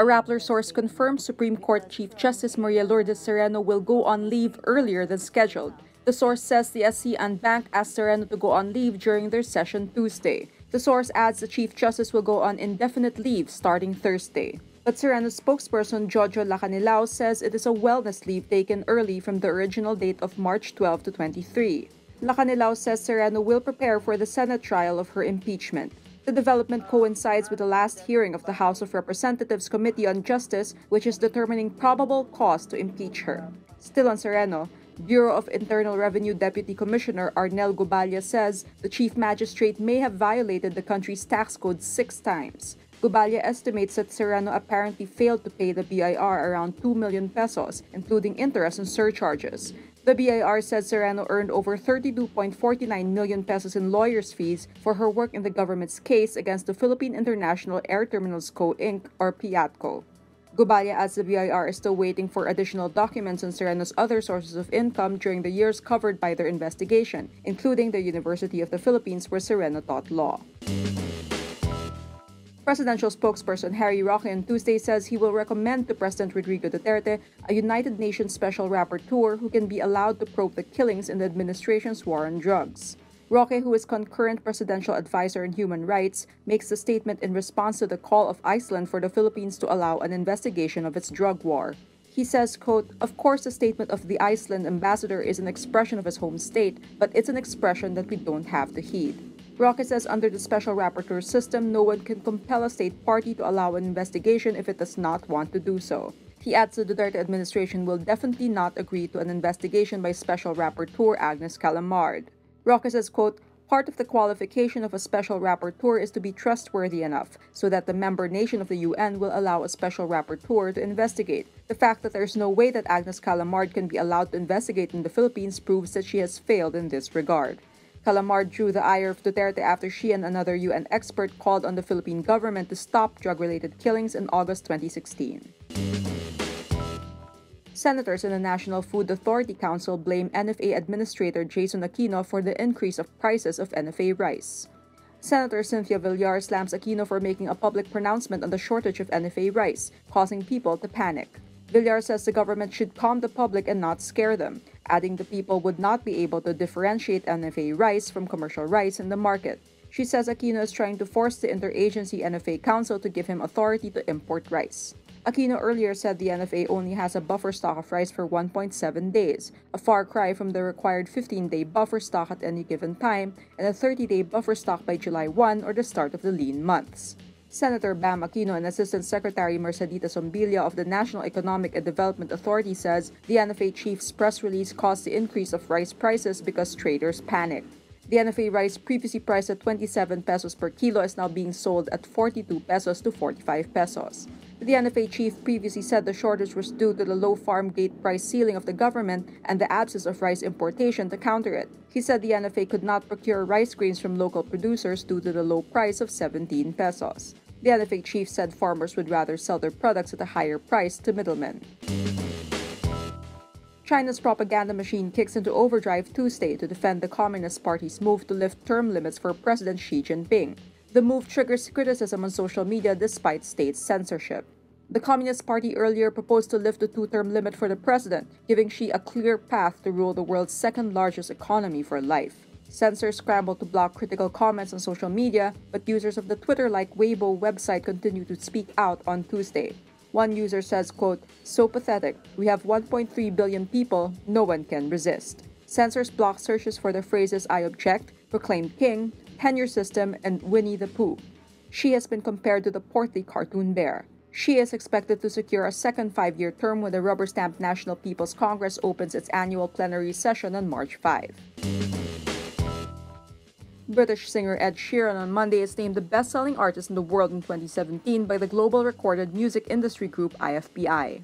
A Rappler source confirms Supreme Court Chief Justice Maria Lourdes Sereno will go on leave earlier than scheduled. The source says the SC and Bank asked Sereno to go on leave during their session Tuesday. The source adds the Chief Justice will go on indefinite leave starting Thursday. But Sereno's spokesperson Jojo Lacanilao says it is a wellness leave taken early from the original date of March 12 to 23. Lacanilao says Sereno will prepare for the Senate trial of her impeachment. The development coincides with the last hearing of the House of Representatives Committee on Justice, which is determining probable cause to impeach her. Still on Sereno, Bureau of Internal Revenue Deputy Commissioner Arnel Guballa says the Chief Magistrate may have violated the country's tax code 6 times. Guballa estimates that Sereno apparently failed to pay the BIR around 2 million pesos, including interest and surcharges. The BIR said Sereno earned over 32.49 million pesos in lawyers' fees for her work in the government's case against the Philippine International Air Terminals Co. Inc. or PIATCO. Guballa adds the BIR is still waiting for additional documents on Sereno's other sources of income during the years covered by their investigation, including the University of the Philippines where Sereno taught law. Presidential spokesperson Harry Roque on Tuesday says he will recommend to President Rodrigo Duterte a United Nations special rapporteur who can be allowed to probe the killings in the administration's war on drugs. Roque, who is concurrent presidential advisor on human rights, makes the statement in response to the call of Iceland for the Philippines to allow an investigation of its drug war. He says, quote, "Of course, the statement of the Iceland ambassador is an expression of his home state, but it's an expression that we don't have to heed." Roque says under the special rapporteur system, no one can compel a state party to allow an investigation if it does not want to do so. He adds the Duterte administration will definitely not agree to an investigation by Special Rapporteur Agnes Calamard. Roque says, quote, "Part of the qualification of a special rapporteur is to be trustworthy enough so that the member nation of the UN will allow a special rapporteur to investigate. The fact that there's no way that Agnes Calamard can be allowed to investigate in the Philippines proves that she has failed in this regard." Calamard drew the ire of Duterte after she and another UN expert called on the Philippine government to stop drug-related killings in August 2016. Senators in the National Food Authority Council blame NFA Administrator Jason Aquino for the increase of prices of NFA rice. Senator Cynthia Villar slams Aquino for making a public pronouncement on the shortage of NFA rice, causing people to panic. Villar says the government should calm the public and not scare them, adding the people would not be able to differentiate NFA rice from commercial rice in the market. She says Aquino is trying to force the Interagency NFA Council to give him authority to import rice. Aquino earlier said the NFA only has a buffer stock of rice for 1.7 days, a far cry from the required 15-day buffer stock at any given time and a 30-day buffer stock by July 1 or the start of the lean months. Senator Bam Aquino and Assistant Secretary Mercedita Sombilia of the National Economic and Development Authority says the NFA chief's press release caused the increase of rice prices because traders panicked. The NFA rice previously priced at 27 pesos per kilo is now being sold at 42 pesos to 45 pesos. The NFA chief previously said the shortage was due to the low farm gate price ceiling of the government and the absence of rice importation to counter it. He said the NFA could not procure rice grains from local producers due to the low price of 17 pesos. The NFA chief said farmers would rather sell their products at a higher price to middlemen. China's propaganda machine kicks into overdrive Tuesday to defend the Communist Party's move to lift term limits for President Xi Jinping. The move triggers criticism on social media despite state censorship. The Communist Party earlier proposed to lift the 2-term limit for the president, giving Xi a clear path to rule the world's second-largest economy for life. Censors scrambled to block critical comments on social media, but users of the Twitter-like Weibo website continue to speak out on Tuesday. One user says, quote, "So pathetic. We have 1.3 billion people. No one can resist." Censors blocked searches for the phrases "I object," "proclaimed king," "tenure system," and "Winnie the Pooh." Xi has been compared to the portly cartoon bear. Xi is expected to secure a second 5-year term when the rubber-stamped National People's Congress opens its annual plenary session on March 5. British singer Ed Sheeran on Monday is named the best-selling artist in the world in 2017 by the global recorded music industry group IFPI.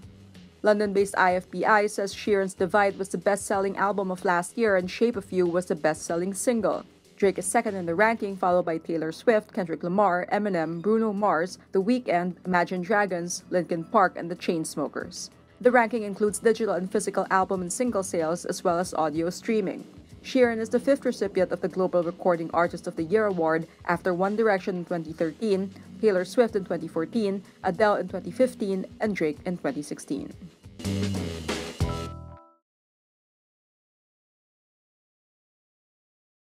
London-based IFPI says Sheeran's Divide was the best-selling album of last year and Shape of You was the best-selling single. Drake is second in the ranking, followed by Taylor Swift, Kendrick Lamar, Eminem, Bruno Mars, The Weeknd, Imagine Dragons, Linkin Park, and The Chainsmokers. The ranking includes digital and physical album and single sales, as well as audio streaming. Sheeran is the 5th recipient of the Global Recording Artist of the Year award after One Direction in 2013, Taylor Swift in 2014, Adele in 2015, and Drake in 2016.